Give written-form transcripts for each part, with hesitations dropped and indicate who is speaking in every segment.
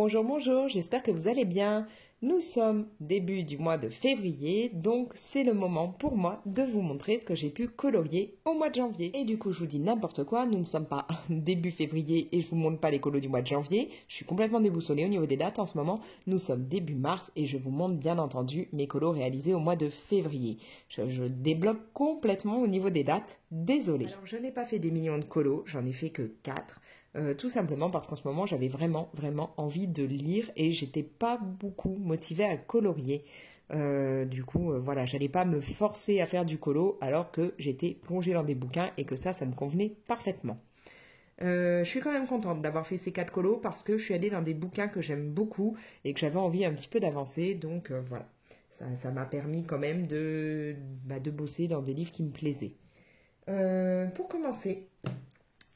Speaker 1: Bonjour, bonjour, j'espère que vous allez bien. Nous sommes début du mois de février, donc c'est le moment pour moi de vous montrer ce que j'ai pu colorier au mois de janvier. Et du coup, je vous dis n'importe quoi, nous ne sommes pas début février et je vous montre pas les colos du mois de janvier. Je suis complètement déboussolée au niveau des dates en ce moment. Nous sommes début mars et je vous montre bien entendu mes colos réalisés au mois de février. Je débloque complètement au niveau des dates, désolée. Alors, je n'ai pas fait des millions de colos, j'en ai fait que 4. Tout simplement parce qu'en ce moment j'avais vraiment envie de lire et j'étais pas beaucoup motivée à colorier. Voilà, j'allais pas me forcer à faire du colo alors que j'étais plongée dans des bouquins et que ça me convenait parfaitement. Je suis quand même contente d'avoir fait ces 4 colos parce que je suis allée dans des bouquins que j'aime beaucoup et que j'avais envie un petit peu d'avancer, donc voilà. Ça m'a permis quand même de bosser dans des livres qui me plaisaient. Pour commencer,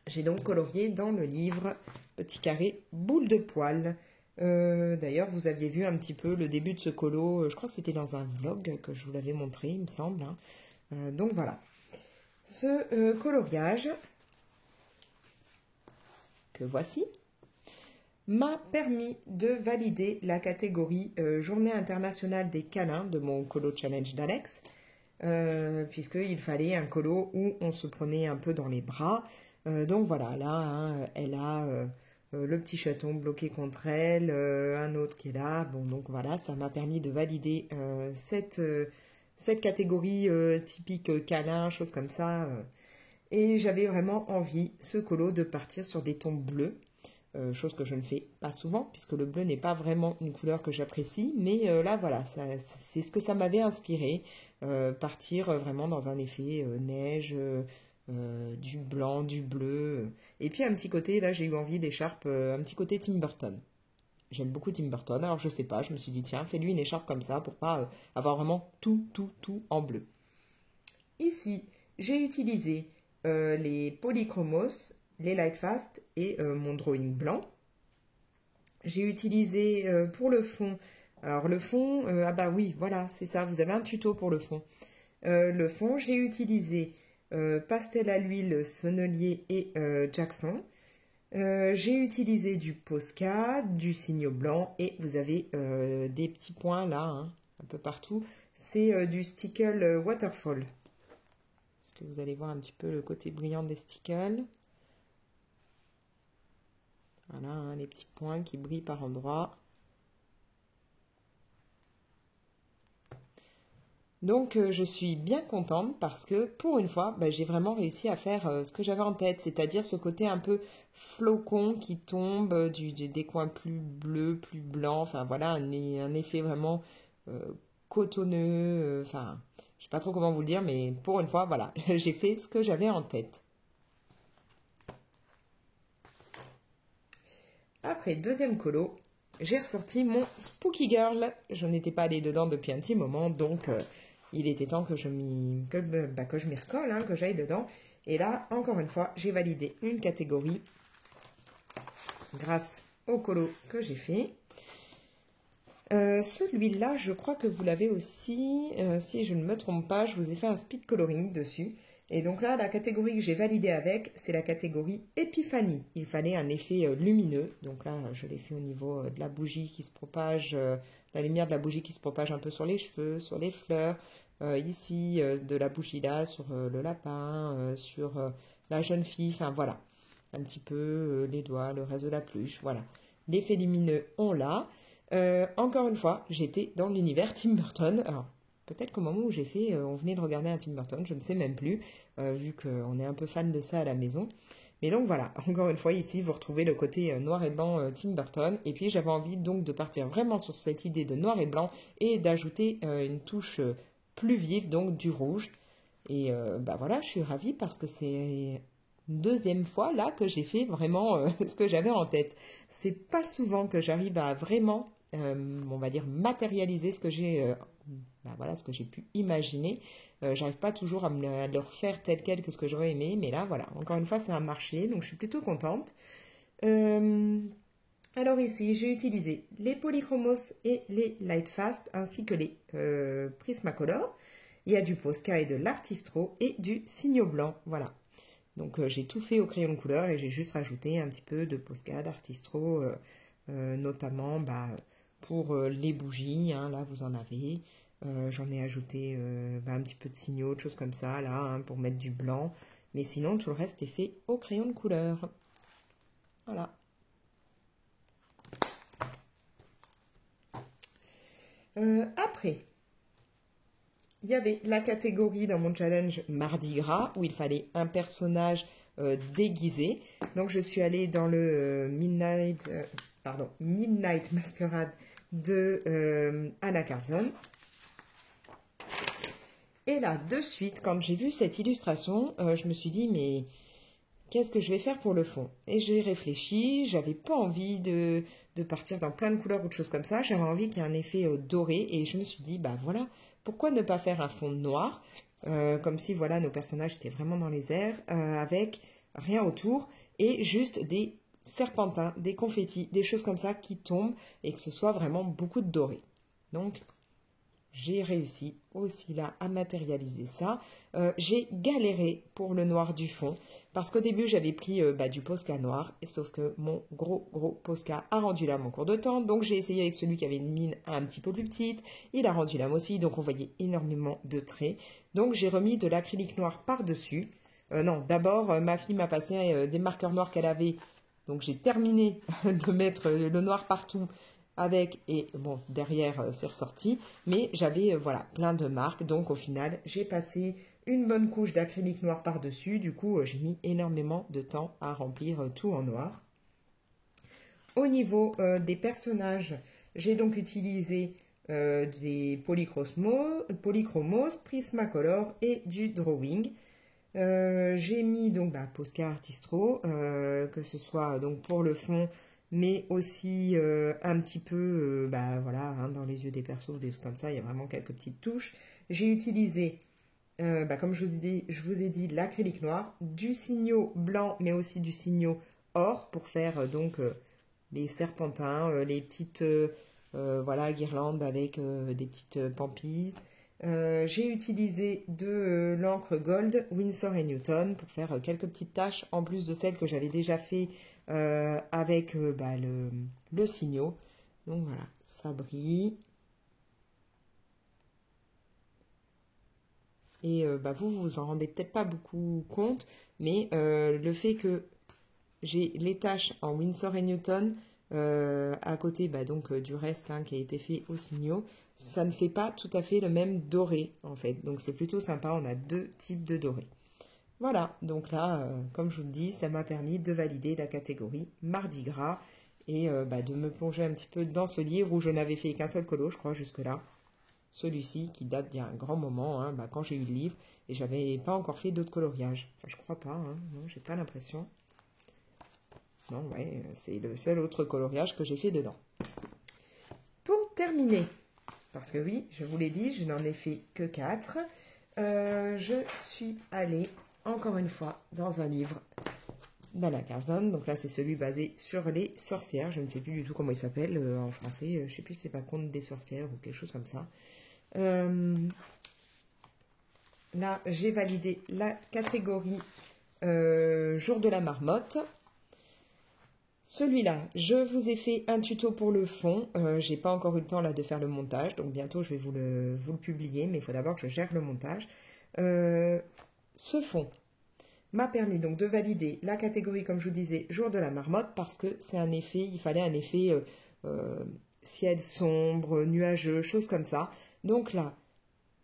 Speaker 1: j'ai donc colorié dans le livre Petit carré boule de poil. D'ailleurs, vous aviez vu un petit peu le début de ce colo, je crois que c'était dans un vlog que je vous l'avais montré, il me semble. Donc voilà. Ce coloriage, que voici, m'a permis de valider la catégorie Journée internationale des câlins de mon colo challenge d'Alex, puisqu'il fallait un colo où on se prenait un peu dans les bras. Donc voilà, là, elle a le petit chaton bloqué contre elle, un autre qui est là. Bon, donc voilà, ça m'a permis de valider cette catégorie typique câlin, chose comme ça. Et j'avais vraiment envie, ce colo, de partir sur des tons bleus. Chose que je ne fais pas souvent, puisque le bleu n'est pas vraiment une couleur que j'apprécie. Mais là, voilà, c'est ce que ça m'avait inspiré. Partir vraiment dans un effet neige... du blanc, du bleu, et puis un petit côté, là j'ai eu envie d'écharpe, un petit côté Tim Burton. J'aime beaucoup Tim Burton, alors je sais pas, je me suis dit tiens, fais-lui une écharpe comme ça pour pas avoir vraiment tout en bleu. Ici, j'ai utilisé les Polychromos, les Lightfast et mon drawing blanc. J'ai utilisé pour le fond, alors le fond, ah bah oui, voilà, c'est ça, vous avez un tuto pour le fond. Le fond, j'ai utilisé pastel à l'huile, Sennelier et Jackson. J'ai utilisé du Posca, du Signo blanc et vous avez des petits points là, un peu partout. C'est du Stickle Waterfall. Est-ce que vous allez voir un petit peu le côté brillant des Stickles? Voilà, les petits points qui brillent par endroits. Donc je suis bien contente parce que pour une fois, j'ai vraiment réussi à faire ce que j'avais en tête, c'est-à-dire ce côté un peu flocon qui tombe, des coins plus bleus, plus blancs, enfin voilà, un effet vraiment cotonneux, enfin je sais pas trop comment vous le dire, mais pour une fois, voilà, j'ai fait ce que j'avais en tête. Après, deuxième colo, j'ai ressorti mon Spooky Girl. Je n'étais pas allée dedans depuis un petit moment, donc il était temps que je m'y recolle, que j'aille dedans. Et là, encore une fois, j'ai validé une catégorie grâce au colo que j'ai fait. Celui-là, je crois que vous l'avez aussi, si je ne me trompe pas, je vous ai fait un speed coloring dessus. Et donc là, la catégorie que j'ai validée avec, c'est la catégorie Épiphanie. Il fallait un effet lumineux. Donc là, je l'ai fait au niveau de la bougie qui se propage, la lumière de la bougie qui se propage un peu sur les cheveux, sur les fleurs. Ici, de la bougie là, sur le lapin, sur la jeune fille. Enfin voilà, un petit peu les doigts, le reste de la peluche. Voilà, l'effet lumineux, on l'a. Encore une fois, j'étais dans l'univers Tim Burton. Alors, peut-être qu'au moment où j'ai fait, on venait de regarder un Tim Burton, je ne sais même plus, vu qu'on est un peu fan de ça à la maison. Mais donc voilà, encore une fois ici, vous retrouvez le côté noir et blanc Tim Burton. Et puis j'avais envie donc de partir vraiment sur cette idée de noir et blanc et d'ajouter une touche plus vive, donc du rouge. Et voilà, je suis ravie parce que c'est une deuxième fois là que j'ai fait vraiment ce que j'avais en tête. C'est pas souvent que j'arrive à vraiment... on va dire matérialiser ce que j'ai ce que j'ai pu imaginer. J'arrive pas toujours à le refaire tel quel que ce que j'aurais aimé, mais là voilà, encore une fois c'est un marché, donc je suis plutôt contente. Alors ici j'ai utilisé les Polychromos et les Lightfast ainsi que les Prismacolor. Il y a du Posca et de l'Artistro et du Signo blanc, voilà. Donc j'ai tout fait au crayon de couleur et j'ai juste rajouté un petit peu de Posca, d'Artistro notamment pour les bougies, hein, là vous en avez. J'en ai ajouté un petit peu de signaux, de choses comme ça, là, hein, pour mettre du blanc. Mais sinon, tout le reste est fait au crayon de couleur. Voilà. Après, il y avait la catégorie dans mon challenge Mardi Gras, où il fallait un personnage déguisé. Donc, je suis allée dans le Midnight Masquerade de Anna Carlson. Et là, de suite, quand j'ai vu cette illustration, je me suis dit, mais qu'est-ce que je vais faire pour le fond? Et j'ai réfléchi, j'avais pas envie de partir dans plein de couleurs ou de choses comme ça, j'avais envie qu'il y ait un effet doré, et je me suis dit, voilà, pourquoi ne pas faire un fond noir, comme si, voilà, nos personnages étaient vraiment dans les airs, avec rien autour, et juste des serpentins, des confettis, des choses comme ça qui tombent, et que ce soit vraiment beaucoup de doré. Donc, j'ai réussi aussi là à matérialiser ça. J'ai galéré pour le noir du fond parce qu'au début j'avais pris du Posca noir, et sauf que mon gros Posca a rendu l'âme en cours de temps. Donc j'ai essayé avec celui qui avait une mine un petit peu plus petite. Il a rendu l'âme aussi, donc on voyait énormément de traits. Donc j'ai remis de l'acrylique noir par-dessus. Non, d'abord ma fille m'a passé des marqueurs noirs qu'elle avait. Donc j'ai terminé de mettre le noir partout avec, et bon, derrière c'est ressorti, mais j'avais voilà plein de marques, donc au final j'ai passé une bonne couche d'acrylique noir par dessus. Du coup j'ai mis énormément de temps à remplir tout en noir. Au niveau des personnages, j'ai donc utilisé des polychromos, Prismacolor et du drawing. J'ai mis donc Posca Artistro, que ce soit donc pour le fond, mais aussi un petit peu voilà, hein, dans les yeux des persos, des trucs comme ça, il y a vraiment quelques petites touches. J'ai utilisé, comme je vous ai dit, l'acrylique noir, du signaux blanc, mais aussi du signaux or, pour faire donc les serpentins, les petites voilà, guirlandes avec des petites pampilles. J'ai utilisé de l'encre Gold Winsor & Newton pour faire quelques petites taches en plus de celles que j'avais déjà fait avec le signaux. Donc voilà, ça brille. Et vous en rendez peut-être pas beaucoup compte, mais le fait que j'ai les taches en Winsor & Newton à côté du reste hein, qui a été fait au signaux, ça ne fait pas tout à fait le même doré en fait. Donc c'est plutôt sympa, on a deux types de doré. Voilà, donc là, comme je vous le dis, ça m'a permis de valider la catégorie Mardi Gras et de me plonger un petit peu dans ce livre où je n'avais fait qu'un seul colo, je crois, jusque-là. Celui-ci qui date d'il y a un grand moment, hein, quand j'ai eu le livre, et j'avais pas encore fait d'autres coloriages. Enfin, je crois pas, hein, non, j'ai pas l'impression. Non, ouais, c'est le seul autre coloriage que j'ai fait dedans. Pour terminer, parce que oui, je vous l'ai dit, je n'en ai fait que 4, je suis allée, encore une fois, dans un livre d'Anna Carlson. Donc là, c'est celui basé sur les sorcières. Je ne sais plus du tout comment il s'appelle en français. Je ne sais plus si c'est pas Conte des sorcières ou quelque chose comme ça. Là, j'ai validé la catégorie Jour de la marmotte. Celui-là, je vous ai fait un tuto pour le fond. J'ai pas encore eu le temps là de faire le montage, donc bientôt je vais vous le publier, mais il faut d'abord que je gère le montage. Ce fond m'a permis donc de valider la catégorie, comme je vous disais, Jour de la marmotte, parce que c'est un effet, il fallait un effet ciel sombre, nuageux, choses comme ça. Donc là,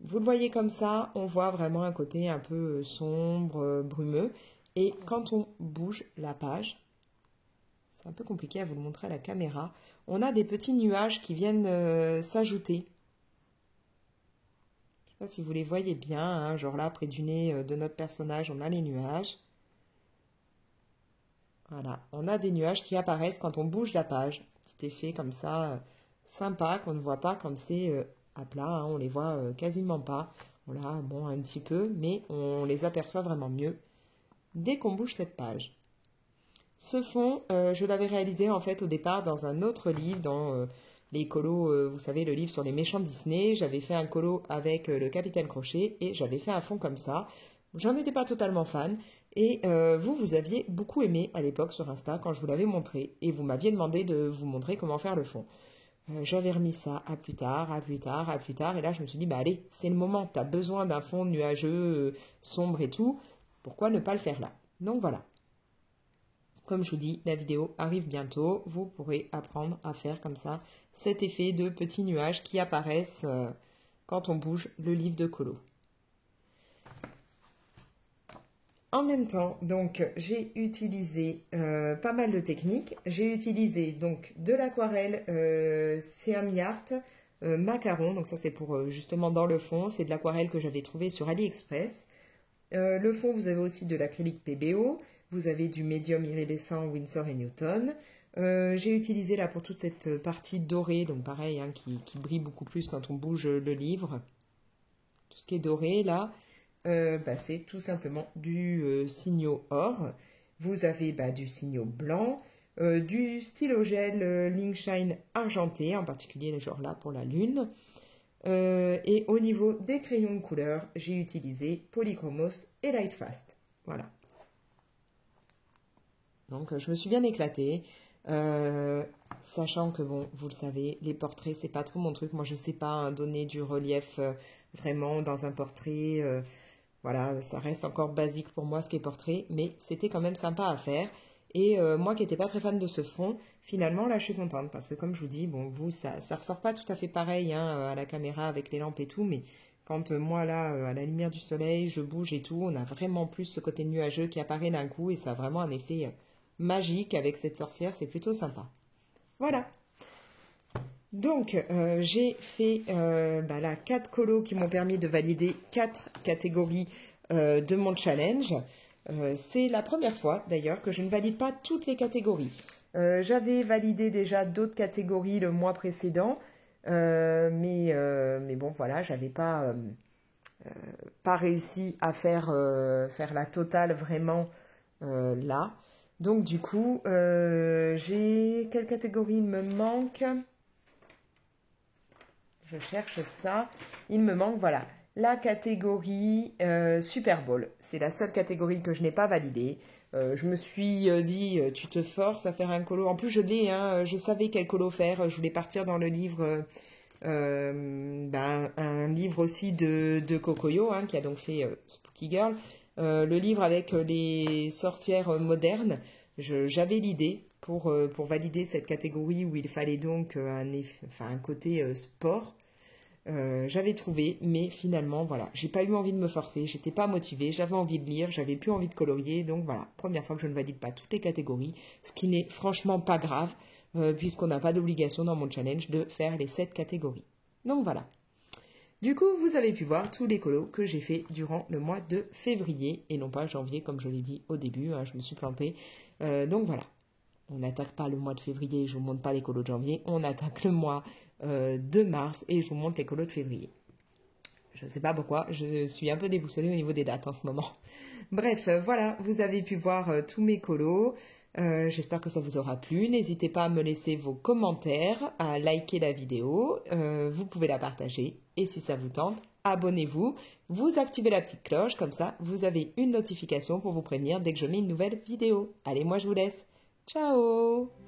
Speaker 1: vous le voyez comme ça, on voit vraiment un côté un peu sombre, brumeux. Et quand on bouge la page, c'est un peu compliqué à vous le montrer à la caméra, on a des petits nuages qui viennent s'ajouter. Je ne sais pas si vous les voyez bien, hein, genre là, près du nez de notre personnage, on a les nuages. Voilà, on a des nuages qui apparaissent quand on bouge la page. Petit effet comme ça, sympa, qu'on ne voit pas quand c'est à plat, hein, on les voit quasiment pas. Voilà, bon, un petit peu, mais on les aperçoit vraiment mieux dès qu'on bouge cette page. Ce fond, je l'avais réalisé en fait au départ dans un autre livre, dans les colos, vous savez, le livre sur les méchants de Disney. J'avais fait un colo avec le Capitaine Crochet et j'avais fait un fond comme ça. J'en étais pas totalement fan Et vous aviez beaucoup aimé à l'époque sur Insta quand je vous l'avais montré. Et vous m'aviez demandé de vous montrer comment faire le fond. J'avais remis ça à plus tard, à plus tard, à plus tard. Et là, je me suis dit, bah allez, c'est le moment. Tu as besoin d'un fond nuageux, sombre et tout. Pourquoi ne pas le faire là? Donc voilà. Comme je vous dis, la vidéo arrive bientôt. Vous pourrez apprendre à faire comme ça cet effet de petits nuages qui apparaissent quand on bouge le livre de colo. En même temps, donc, j'ai utilisé pas mal de techniques. J'ai utilisé donc de l'aquarelle CMYARN Art macaron. Donc ça, c'est pour justement dans le fond. C'est de l'aquarelle que j'avais trouvé sur AliExpress. Le fond, vous avez aussi de l'acrylique PBO. Vous avez du médium iridescent Winsor & Newton. J'ai utilisé là pour toute cette partie dorée, donc pareil, hein, qui brille beaucoup plus quand on bouge le livre. Tout ce qui est doré là. C'est tout simplement du signo or. Vous avez du signo blanc, du stylo gel Linkshine argenté, en particulier le genre là pour la lune. Et au niveau des crayons de couleur, j'ai utilisé Polychromos et Lightfast. Voilà. Donc je me suis bien éclatée. Sachant que, bon, vous le savez, les portraits, c'est pas trop mon truc. Moi, je sais pas donner du relief vraiment dans un portrait. Voilà, ça reste encore basique pour moi ce qui est portrait, mais c'était quand même sympa à faire. Et moi qui n'étais pas très fan de ce fond, finalement là je suis contente parce que comme je vous dis, bon vous ça ressort pas tout à fait pareil hein, à la caméra avec les lampes et tout, mais quand moi là à la lumière du soleil je bouge et tout, on a vraiment plus ce côté nuageux qui apparaît d'un coup et ça a vraiment un effet magique avec cette sorcière, c'est plutôt sympa. Voilà. Donc, j'ai fait 4 colos qui m'ont permis de valider 4 catégories de mon challenge. C'est la première fois, d'ailleurs, que je ne valide pas toutes les catégories. J'avais validé déjà d'autres catégories le mois précédent, mais bon, voilà, j'avais pas réussi à faire la totale vraiment là. Donc, du coup, quelle catégorie me manque ? Je cherche ça. Il me manque, voilà, la catégorie Super Bowl. C'est la seule catégorie que je n'ai pas validée. Je me suis dit, tu te forces à faire un colo. En plus, je l'ai, hein, je savais quel colo faire. Je voulais partir dans le livre, un livre aussi de Kokoyo, hein, qui a donc fait Spooky Girl. Le livre avec les sorcières modernes. J'avais l'idée pour valider cette catégorie où il fallait donc un côté sport. J'avais trouvé, mais finalement, voilà, j'ai pas eu envie de me forcer, j'étais pas motivée, j'avais envie de lire, j'avais plus envie de colorier, donc voilà, première fois que je ne valide pas toutes les catégories, ce qui n'est franchement pas grave, puisqu'on n'a pas d'obligation dans mon challenge de faire les 7 catégories. Donc voilà. Du coup, vous avez pu voir tous les colos que j'ai fait durant le mois de février, et non pas janvier, comme je l'ai dit au début, hein, je me suis plantée. Donc voilà. On n'attaque pas le mois de février, je ne vous montre pas les colos de janvier, on attaque le mois de mars et je vous montre les colos de février. Je ne sais pas pourquoi, je suis un peu déboussolée au niveau des dates en ce moment. Bref, voilà, vous avez pu voir tous mes colos. J'espère que ça vous aura plu. N'hésitez pas à me laisser vos commentaires, à liker la vidéo. Vous pouvez la partager. Et si ça vous tente, abonnez-vous. Vous activez la petite cloche, comme ça, vous avez une notification pour vous prévenir dès que je mets une nouvelle vidéo. Allez, moi je vous laisse. Ciao!